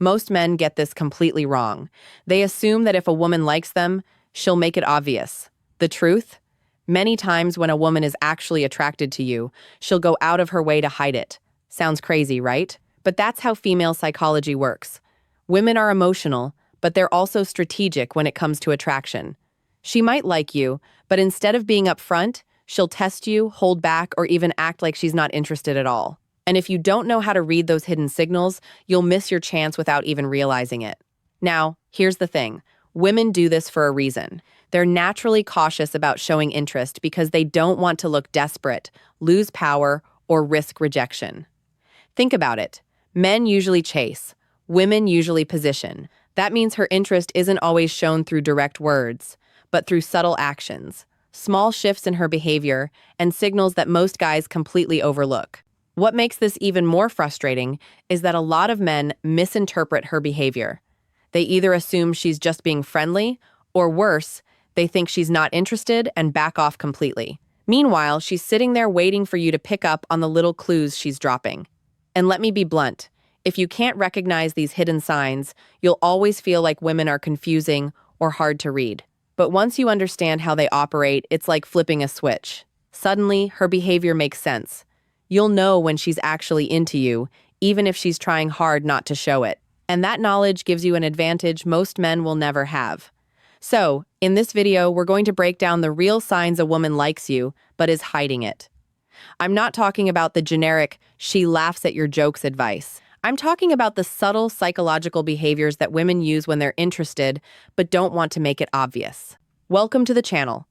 Most men get this completely wrong. They assume that if a woman likes them, she'll make it obvious. The truth? Many times when a woman is actually attracted to you, she'll go out of her way to hide it. Sounds crazy, right? But that's how female psychology works. Women are emotional, but they're also strategic when it comes to attraction. She might like you, but instead of being upfront, she'll test you, hold back, or even act like she's not interested at all. And if you don't know how to read those hidden signals, you'll miss your chance without even realizing it. Now, here's the thing. Women do this for a reason. They're naturally cautious about showing interest because they don't want to look desperate, lose power, or risk rejection. Think about it. Men usually chase. Women usually position. That means her interest isn't always shown through direct words, but through subtle actions, small shifts in her behavior, and signals that most guys completely overlook. What makes this even more frustrating is that a lot of men misinterpret her behavior. They either assume she's just being friendly, or worse, they think she's not interested and back off completely. Meanwhile, she's sitting there waiting for you to pick up on the little clues she's dropping. And let me be blunt. If you can't recognize these hidden signs, you'll always feel like women are confusing or hard to read. But once you understand how they operate, it's like flipping a switch. Suddenly, her behavior makes sense. You'll know when she's actually into you, even if she's trying hard not to show it. And that knowledge gives you an advantage most men will never have. So, in this video, we're going to break down the real signs a woman likes you, but is hiding it. I'm not talking about the generic, she laughs at your jokes advice. I'm talking about the subtle psychological behaviors that women use when they're interested, but don't want to make it obvious. Welcome to the channel.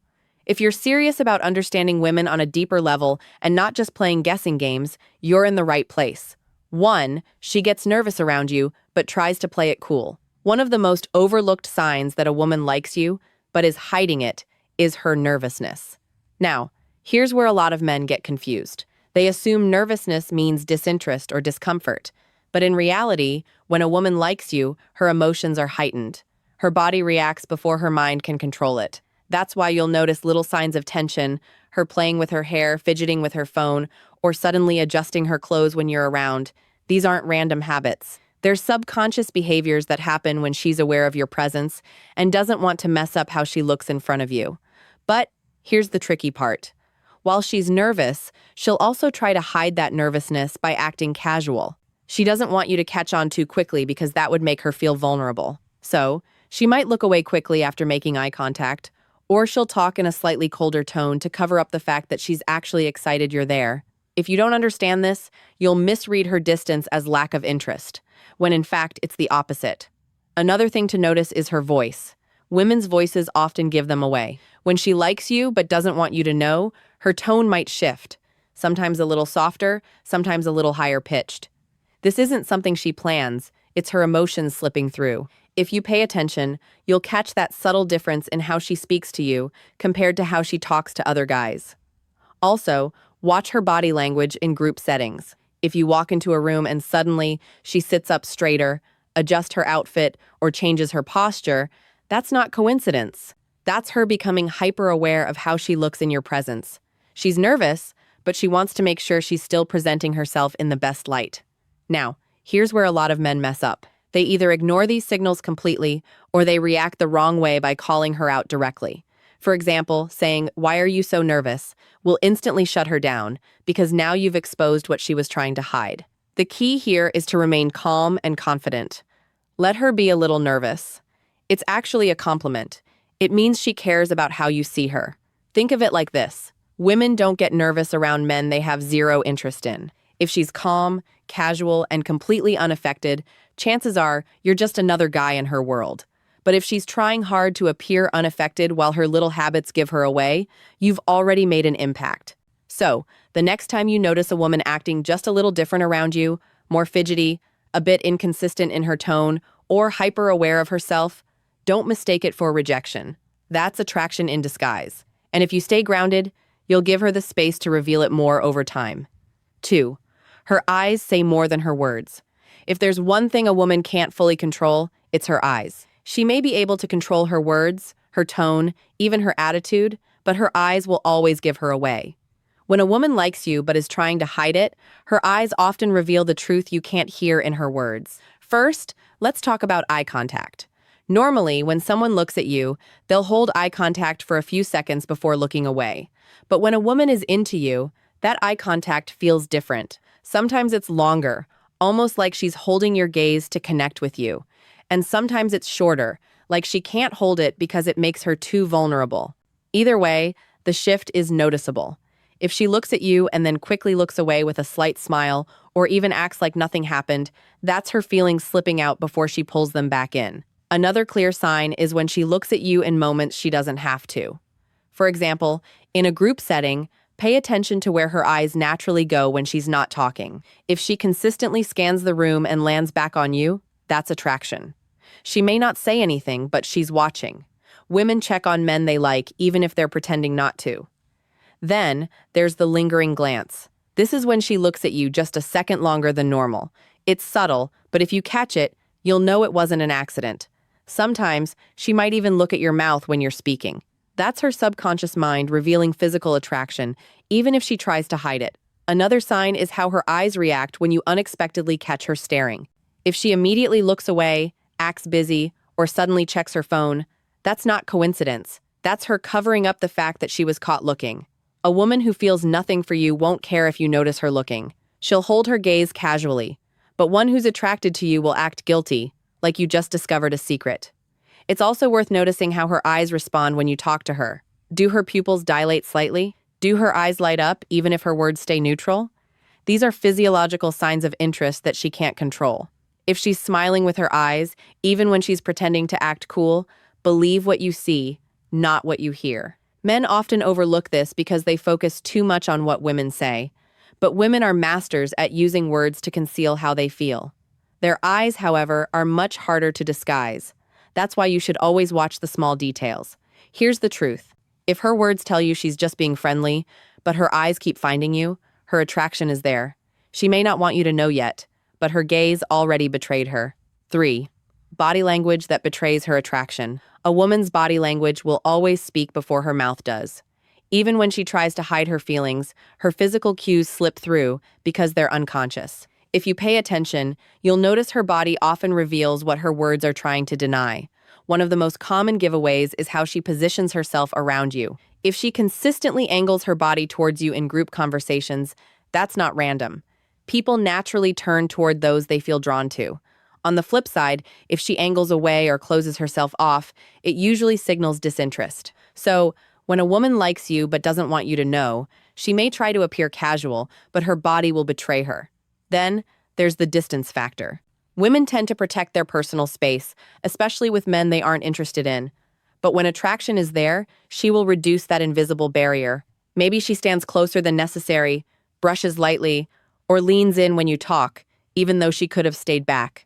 If you're serious about understanding women on a deeper level and not just playing guessing games, you're in the right place. 1. She gets nervous around you, but tries to play it cool. One of the most overlooked signs that a woman likes you, but is hiding it, is her nervousness. Now, here's where a lot of men get confused. They assume nervousness means disinterest or discomfort. But in reality, when a woman likes you, her emotions are heightened. Her body reacts before her mind can control it. That's why you'll notice little signs of tension, her playing with her hair, fidgeting with her phone, or suddenly adjusting her clothes when you're around. These aren't random habits. They're subconscious behaviors that happen when she's aware of your presence and doesn't want to mess up how she looks in front of you. But here's the tricky part. While she's nervous, she'll also try to hide that nervousness by acting casual. She doesn't want you to catch on too quickly because that would make her feel vulnerable. So, she might look away quickly after making eye contact, or she'll talk in a slightly colder tone to cover up the fact that she's actually excited you're there. If you don't understand this, you'll misread her distance as lack of interest, when in fact it's the opposite. Another thing to notice is her voice. Women's voices often give them away. When she likes you but doesn't want you to know, her tone might shift, sometimes a little softer, sometimes a little higher pitched. This isn't something she plans, it's her emotions slipping through. If you pay attention, you'll catch that subtle difference in how she speaks to you compared to how she talks to other guys. Also, watch her body language in group settings. If you walk into a room and suddenly she sits up straighter, adjusts her outfit, or changes her posture, that's not coincidence. That's her becoming hyper-aware of how she looks in your presence. She's nervous, but she wants to make sure she's still presenting herself in the best light. Now, here's where a lot of men mess up. They either ignore these signals completely, or they react the wrong way by calling her out directly. For example, saying, "Why are you so nervous?" will instantly shut her down, because now you've exposed what she was trying to hide. The key here is to remain calm and confident. Let her be a little nervous. It's actually a compliment. It means she cares about how you see her. Think of it like this. Women don't get nervous around men they have zero interest in. If she's calm, casual, and completely unaffected, chances are you're just another guy in her world. But if she's trying hard to appear unaffected while her little habits give her away, you've already made an impact. So, the next time you notice a woman acting just a little different around you, more fidgety, a bit inconsistent in her tone, or hyper-aware of herself, don't mistake it for rejection. That's attraction in disguise. And if you stay grounded, you'll give her the space to reveal it more over time. 2. Her eyes say more than her words. If there's one thing a woman can't fully control, it's her eyes. She may be able to control her words, her tone, even her attitude, but her eyes will always give her away. When a woman likes you but is trying to hide it, her eyes often reveal the truth you can't hear in her words. First, let's talk about eye contact. Normally, when someone looks at you, they'll hold eye contact for a few seconds before looking away. But when a woman is into you, that eye contact feels different. Sometimes it's longer, almost like she's holding your gaze to connect with you. And sometimes it's shorter, like she can't hold it because it makes her too vulnerable. Either way, the shift is noticeable. If she looks at you and then quickly looks away with a slight smile, or even acts like nothing happened, that's her feelings slipping out before she pulls them back in. Another clear sign is when she looks at you in moments she doesn't have to. For example, in a group setting, pay attention to where her eyes naturally go when she's not talking. If she consistently scans the room and lands back on you, that's attraction. She may not say anything, but she's watching. Women check on men they like, even if they're pretending not to. Then, there's the lingering glance. This is when she looks at you just a second longer than normal. It's subtle, but if you catch it, you'll know it wasn't an accident. Sometimes, she might even look at your mouth when you're speaking. That's her subconscious mind revealing physical attraction, even if she tries to hide it. Another sign is how her eyes react when you unexpectedly catch her staring. If she immediately looks away, acts busy, or suddenly checks her phone, that's not coincidence. That's her covering up the fact that she was caught looking. A woman who feels nothing for you won't care if you notice her looking. She'll hold her gaze casually. But one who's attracted to you will act guilty, like you just discovered a secret. It's also worth noticing how her eyes respond when you talk to her. Do her pupils dilate slightly? Do her eyes light up even if her words stay neutral? These are physiological signs of interest that she can't control. If she's smiling with her eyes, even when she's pretending to act cool, believe what you see, not what you hear. Men often overlook this because they focus too much on what women say. But women are masters at using words to conceal how they feel. Their eyes, however, are much harder to disguise. That's why you should always watch the small details. Here's the truth. If her words tell you she's just being friendly, but her eyes keep finding you, her attraction is there. She may not want you to know yet, but her gaze already betrayed her. 3. Body language that betrays her attraction. A woman's body language will always speak before her mouth does. Even when she tries to hide her feelings, her physical cues slip through because they're unconscious. If you pay attention, you'll notice her body often reveals what her words are trying to deny. One of the most common giveaways is how she positions herself around you. If she consistently angles her body towards you in group conversations, that's not random. People naturally turn toward those they feel drawn to. On the flip side, if she angles away or closes herself off, it usually signals disinterest. So, when a woman likes you but doesn't want you to know, she may try to appear casual, but her body will betray her. Then, there's the distance factor. Women tend to protect their personal space, especially with men they aren't interested in. But when attraction is there, she will reduce that invisible barrier. Maybe she stands closer than necessary, brushes lightly, or leans in when you talk, even though she could have stayed back.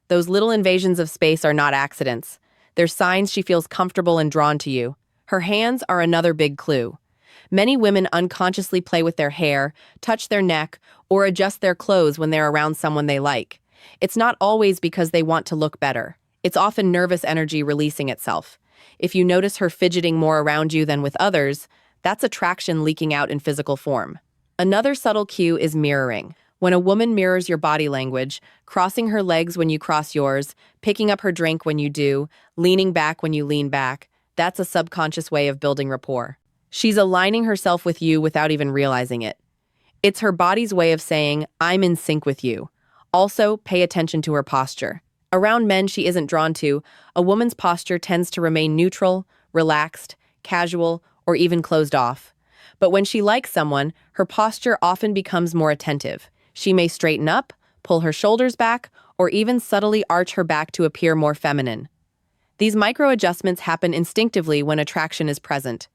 Those little invasions of space are not accidents. They're signs she feels comfortable and drawn to you. Her hands are another big clue. Many women unconsciously play with their hair, touch their neck, or adjust their clothes when they're around someone they like. It's not always because they want to look better. It's often nervous energy releasing itself. If you notice her fidgeting more around you than with others, that's attraction leaking out in physical form. Another subtle cue is mirroring. When a woman mirrors your body language, crossing her legs when you cross yours, picking up her drink when you do, leaning back when you lean back, that's a subconscious way of building rapport. She's aligning herself with you without even realizing it. It's her body's way of saying, I'm in sync with you. Also, pay attention to her posture. Around men she isn't drawn to, a woman's posture tends to remain neutral, relaxed, casual, or even closed off. But when she likes someone, her posture often becomes more attentive. She may straighten up, pull her shoulders back, or even subtly arch her back to appear more feminine. These micro adjustments happen instinctively when attraction is present.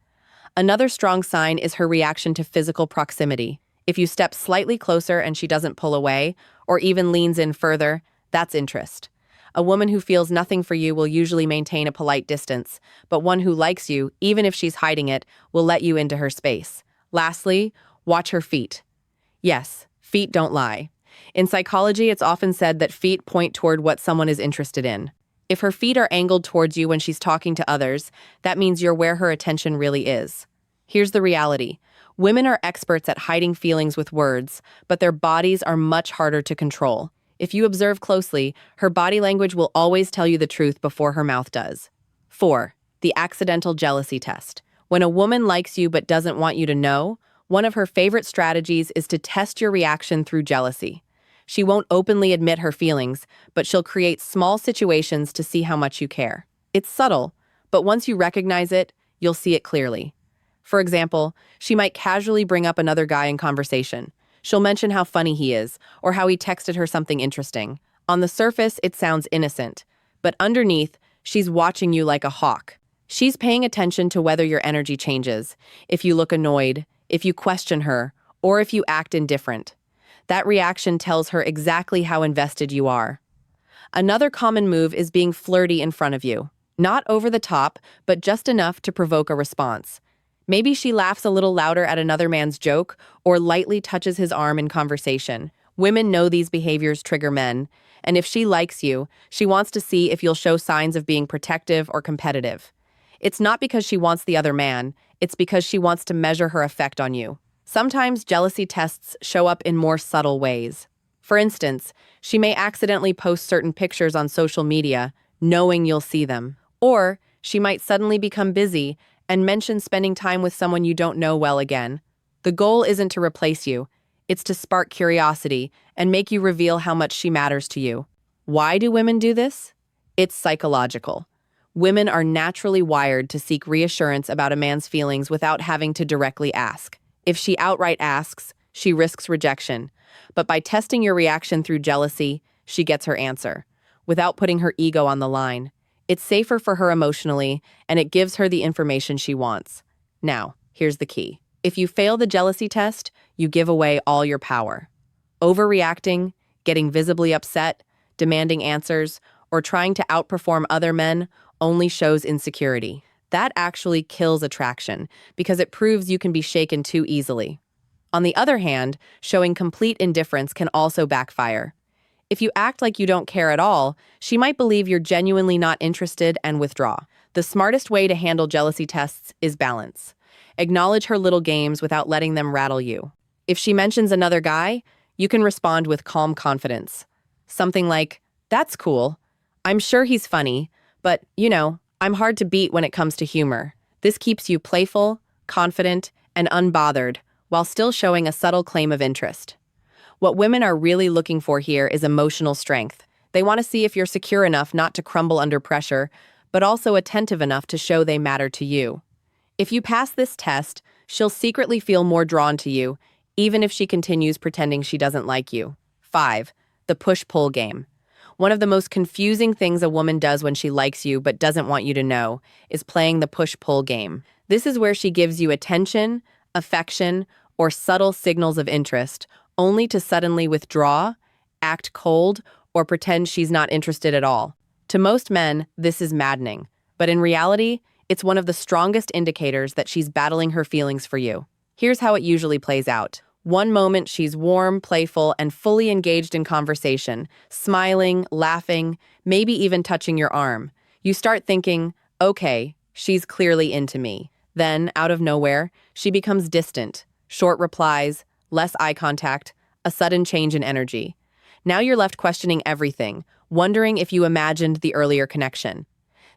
Another strong sign is her reaction to physical proximity. If you step slightly closer and she doesn't pull away, or even leans in further, that's interest. A woman who feels nothing for you will usually maintain a polite distance, but one who likes you, even if she's hiding it, will let you into her space. Lastly, watch her feet. Yes, feet don't lie. In psychology, it's often said that feet point toward what someone is interested in. If her feet are angled towards you when she's talking to others, that means you're where her attention really is. Here's the reality. Women are experts at hiding feelings with words, but their bodies are much harder to control. If you observe closely, her body language will always tell you the truth before her mouth does. 4. The accidental jealousy test. When a woman likes you but doesn't want you to know, one of her favorite strategies is to test your reaction through jealousy. She won't openly admit her feelings, but she'll create small situations to see how much you care. It's subtle, but once you recognize it, you'll see it clearly. For example, she might casually bring up another guy in conversation. She'll mention how funny he is, or how he texted her something interesting. On the surface, it sounds innocent, but underneath, she's watching you like a hawk. She's paying attention to whether your energy changes, if you look annoyed, if you question her, or if you act indifferent. That reaction tells her exactly how invested you are. Another common move is being flirty in front of you. Not over the top, but just enough to provoke a response. Maybe she laughs a little louder at another man's joke or lightly touches his arm in conversation. Women know these behaviors trigger men, and if she likes you, she wants to see if you'll show signs of being protective or competitive. It's not because she wants the other man, it's because she wants to measure her effect on you. Sometimes jealousy tests show up in more subtle ways. For instance, she may accidentally post certain pictures on social media, knowing you'll see them. Or she might suddenly become busy and mention spending time with someone you don't know well again. The goal isn't to replace you, it's to spark curiosity and make you reveal how much she matters to you. Why do women do this? It's psychological. Women are naturally wired to seek reassurance about a man's feelings without having to directly ask. If she outright asks, she risks rejection. But by testing your reaction through jealousy, she gets her answer, without putting her ego on the line. It's safer for her emotionally, and it gives her the information she wants. Now, here's the key. If you fail the jealousy test, you give away all your power. Overreacting, getting visibly upset, demanding answers, or trying to outperform other men only shows insecurity. That actually kills attraction because it proves you can be shaken too easily. On the other hand, showing complete indifference can also backfire. If you act like you don't care at all, she might believe you're genuinely not interested and withdraw. The smartest way to handle jealousy tests is balance. Acknowledge her little games without letting them rattle you. If she mentions another guy, you can respond with calm confidence. Something like, "That's cool. I'm sure he's funny, but, I'm hard to beat when it comes to humor." This keeps you playful, confident, and unbothered, while still showing a subtle claim of interest. What women are really looking for here is emotional strength. They want to see if you're secure enough not to crumble under pressure, but also attentive enough to show they matter to you. If you pass this test, she'll secretly feel more drawn to you, even if she continues pretending she doesn't like you. 5. The push-pull game. One of the most confusing things a woman does when she likes you but doesn't want you to know is playing the push-pull game. This is where she gives you attention, affection, or subtle signals of interest, only to suddenly withdraw, act cold, or pretend she's not interested at all. To most men, this is maddening, but in reality, it's one of the strongest indicators that she's battling her feelings for you. Here's how it usually plays out. One moment, she's warm, playful, and fully engaged in conversation, smiling, laughing, maybe even touching your arm. You start thinking, okay, she's clearly into me. Then, out of nowhere, she becomes distant, short replies, less eye contact, a sudden change in energy. Now you're left questioning everything, wondering if you imagined the earlier connection.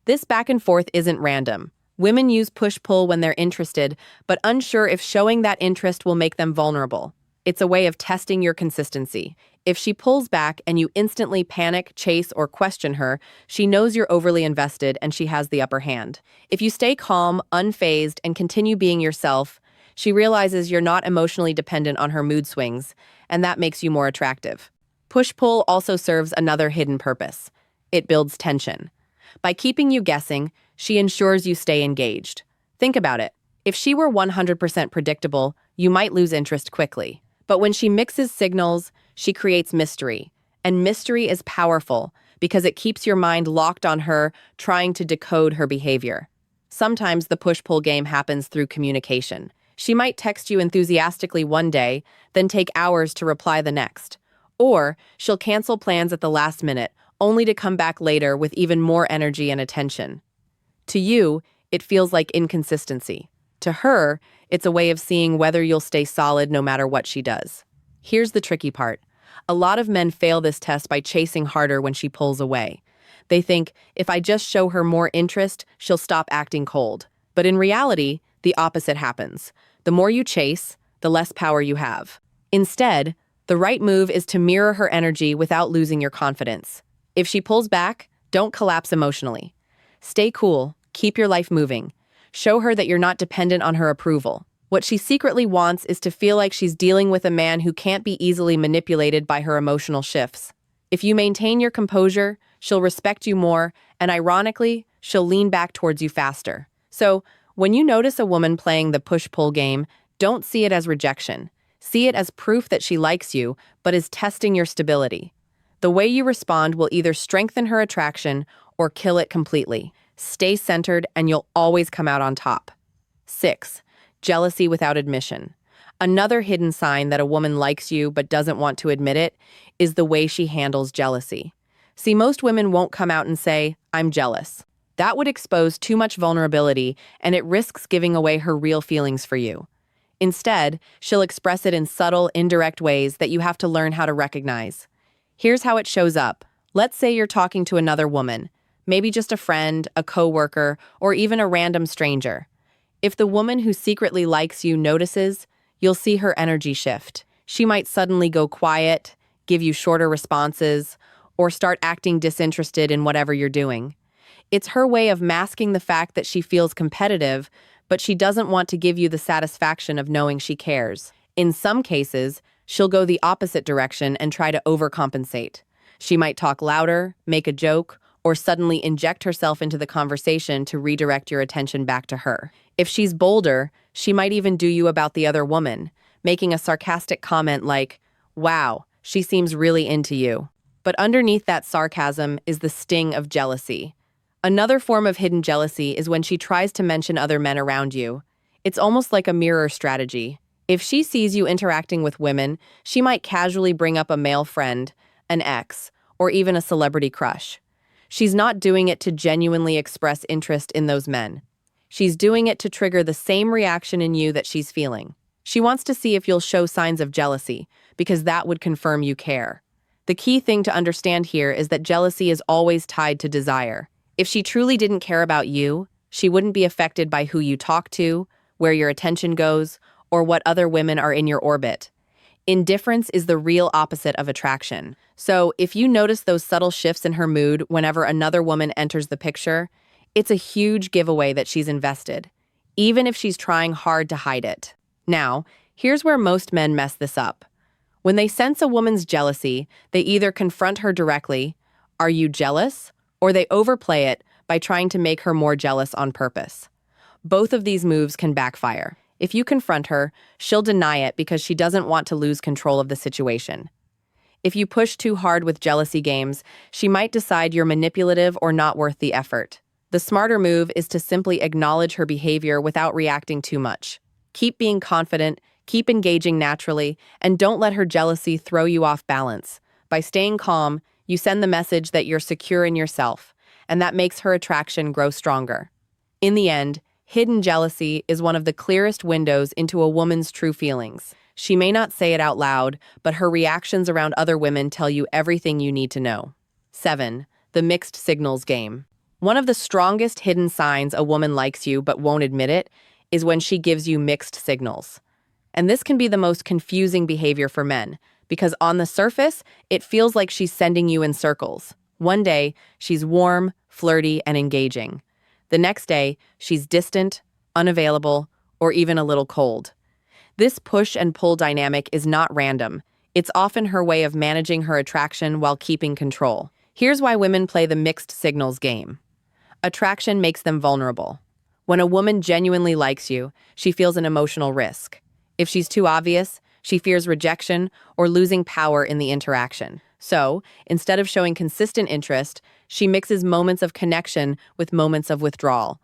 This back and forth isn't random. Women use push-pull when they're interested, but unsure if showing that interest will make them vulnerable. It's a way of testing your consistency. If she pulls back and you instantly panic, chase, or question her, she knows you're overly invested and she has the upper hand. If you stay calm, unfazed, and continue being yourself, she realizes you're not emotionally dependent on her mood swings, and that makes you more attractive. Push-pull also serves another hidden purpose. It builds tension. By keeping you guessing, she ensures you stay engaged. Think about it. If she were 100% predictable, you might lose interest quickly. But when she mixes signals, she creates mystery. And mystery is powerful because it keeps your mind locked on her, trying to decode her behavior. Sometimes the push-pull game happens through communication. She might text you enthusiastically one day, then take hours to reply the next. Or she'll cancel plans at the last minute, only to come back later with even more energy and attention. To you, it feels like inconsistency. To her, it's a way of seeing whether you'll stay solid no matter what she does. Here's the tricky part. A lot of men fail this test by chasing harder when she pulls away. They think, if I just show her more interest, she'll stop acting cold. But in reality, the opposite happens. The more you chase, the less power you have. Instead, the right move is to mirror her energy without losing your confidence. If she pulls back, don't collapse emotionally. Stay cool, keep your life moving. Show her that you're not dependent on her approval. What she secretly wants is to feel like she's dealing with a man who can't be easily manipulated by her emotional shifts. If you maintain your composure, she'll respect you more, and ironically, she'll lean back towards you faster. So, when you notice a woman playing the push-pull game, don't see it as rejection. See it as proof that she likes you, but is testing your stability. The way you respond will either strengthen her attraction or kill it completely. Stay centered, and you'll always come out on top. 6. Jealousy without admission. Another hidden sign that a woman likes you but doesn't want to admit it is the way she handles jealousy. See, most women won't come out and say, "I'm jealous." That would expose too much vulnerability, and it risks giving away her real feelings for you. Instead, she'll express it in subtle, indirect ways that you have to learn how to recognize. Here's how it shows up. Let's say you're talking to another woman, maybe just a friend, a coworker, or even a random stranger. If the woman who secretly likes you notices, you'll see her energy shift. She might suddenly go quiet, give you shorter responses, or start acting disinterested in whatever you're doing. It's her way of masking the fact that she feels competitive, but she doesn't want to give you the satisfaction of knowing she cares. In some cases, she'll go the opposite direction and try to overcompensate. She might talk louder, make a joke, or suddenly inject herself into the conversation to redirect your attention back to her. If she's bolder, she might even do you about the other woman, making a sarcastic comment like, "Wow, she seems really into you." But underneath that sarcasm is the sting of jealousy. Another form of hidden jealousy is when she tries to mention other men around you. It's almost like a mirror strategy. If she sees you interacting with women, she might casually bring up a male friend, an ex, or even a celebrity crush. She's not doing it to genuinely express interest in those men. She's doing it to trigger the same reaction in you that she's feeling. She wants to see if you'll show signs of jealousy, because that would confirm you care. The key thing to understand here is that jealousy is always tied to desire. If she truly didn't care about you, she wouldn't be affected by who you talk to, where your attention goes, or what other women are in your orbit. Indifference is the real opposite of attraction. So, if you notice those subtle shifts in her mood whenever another woman enters the picture, it's a huge giveaway that she's invested, even if she's trying hard to hide it. Now, here's where most men mess this up. When they sense a woman's jealousy, they either confront her directly, "Are you jealous?" or they overplay it by trying to make her more jealous on purpose. Both of these moves can backfire. If you confront her, she'll deny it because she doesn't want to lose control of the situation. If you push too hard with jealousy games, she might decide you're manipulative or not worth the effort. The smarter move is to simply acknowledge her behavior without reacting too much. Keep being confident, keep engaging naturally, and don't let her jealousy throw you off balance. By staying calm, you send the message that you're secure in yourself, and that makes her attraction grow stronger. In the end, hidden jealousy is one of the clearest windows into a woman's true feelings. She may not say it out loud, but her reactions around other women tell you everything you need to know. 7. The mixed signals game. One of the strongest hidden signs a woman likes you but won't admit it is when she gives you mixed signals. And this can be the most confusing behavior for men, because on the surface, it feels like she's sending you in circles. One day, she's warm, flirty, and engaging. The next day, she's distant, unavailable, or even a little cold. This push and pull dynamic is not random. It's often her way of managing her attraction while keeping control. Here's why women play the mixed signals game. Attraction makes them vulnerable. When a woman genuinely likes you, she feels an emotional risk. If she's too obvious, she fears rejection or losing power in the interaction. So, instead of showing consistent interest, she mixes moments of connection with moments of withdrawal.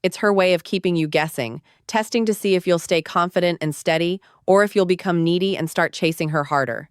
It's her way of keeping you guessing, testing to see if you'll stay confident and steady, or if you'll become needy and start chasing her harder.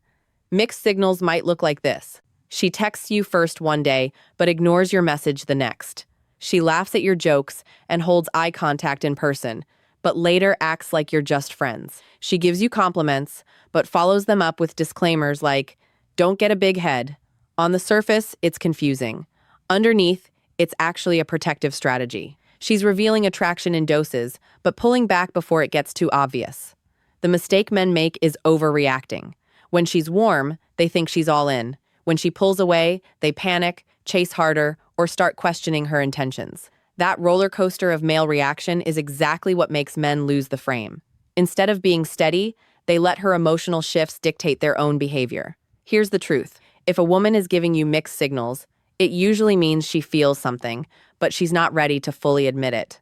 Mixed signals might look like this. She texts you first one day, but ignores your message the next. She laughs at your jokes and holds eye contact in person, but later acts like you're just friends. She gives you compliments, but follows them up with disclaimers like, Don't get a big head. On the surface, it's confusing. Underneath, it's actually a protective strategy. She's revealing attraction in doses, but pulling back before it gets too obvious. The mistake men make is overreacting. When she's warm, they think she's all in. When she pulls away, they panic, chase harder, or start questioning her intentions. That roller coaster of male reaction is exactly what makes men lose the frame. Instead of being steady, they let her emotional shifts dictate their own behavior. Here's the truth. If a woman is giving you mixed signals, it usually means she feels something, but she's not ready to fully admit it.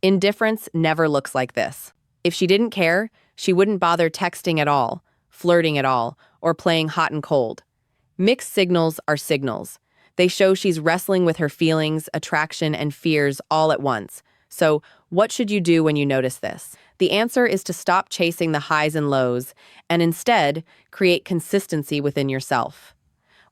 Indifference never looks like this. If she didn't care, she wouldn't bother texting at all, flirting at all, or playing hot and cold. Mixed signals are signals. They show she's wrestling with her feelings, attraction, and fears all at once. So, what should you do when you notice this? The answer is to stop chasing the highs and lows and instead create consistency within yourself.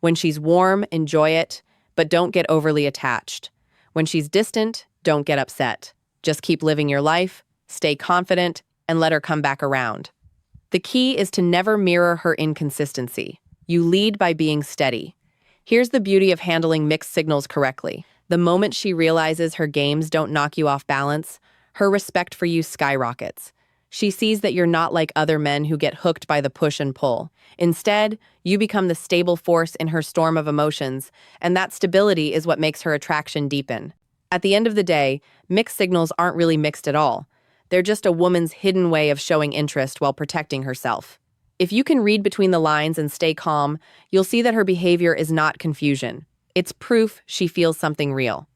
When she's warm, enjoy it, but don't get overly attached. When she's distant, don't get upset. Just keep living your life, stay confident, and let her come back around. The key is to never mirror her inconsistency. You lead by being steady. Here's the beauty of handling mixed signals correctly. The moment she realizes her games don't knock you off balance, her respect for you skyrockets. She sees that you're not like other men who get hooked by the push and pull. Instead, you become the stable force in her storm of emotions, and that stability is what makes her attraction deepen. At the end of the day, mixed signals aren't really mixed at all. They're just a woman's hidden way of showing interest while protecting herself. If you can read between the lines and stay calm, you'll see that her behavior is not confusion. It's proof she feels something real.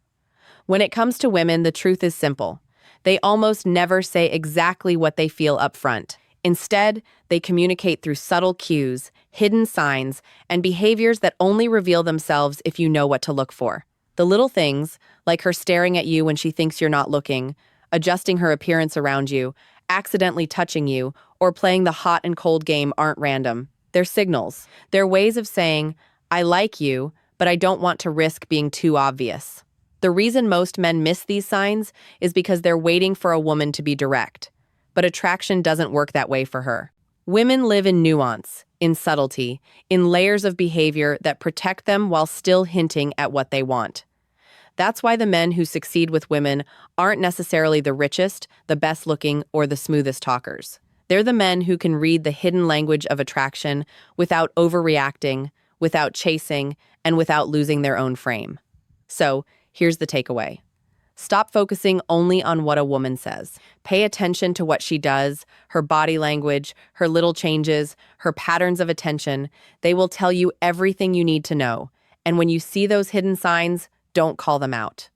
When it comes to women, the truth is simple. They almost never say exactly what they feel up front. Instead, they communicate through subtle cues, hidden signs, and behaviors that only reveal themselves if you know what to look for. The little things, like her staring at you when she thinks you're not looking, adjusting her appearance around you, accidentally touching you, or playing the hot and cold game aren't random. They're signals. They're ways of saying, I like you, but I don't want to risk being too obvious. The reason most men miss these signs is because they're waiting for a woman to be direct. But attraction doesn't work that way for her. Women live in nuance, in subtlety, in layers of behavior that protect them while still hinting at what they want. That's why the men who succeed with women aren't necessarily the richest, the best looking, or the smoothest talkers. They're the men who can read the hidden language of attraction without overreacting, without chasing, and without losing their own frame. So, here's the takeaway. Stop focusing only on what a woman says. Pay attention to what she does, her body language, her little changes, her patterns of attention. They will tell you everything you need to know. And when you see those hidden signs, don't call them out.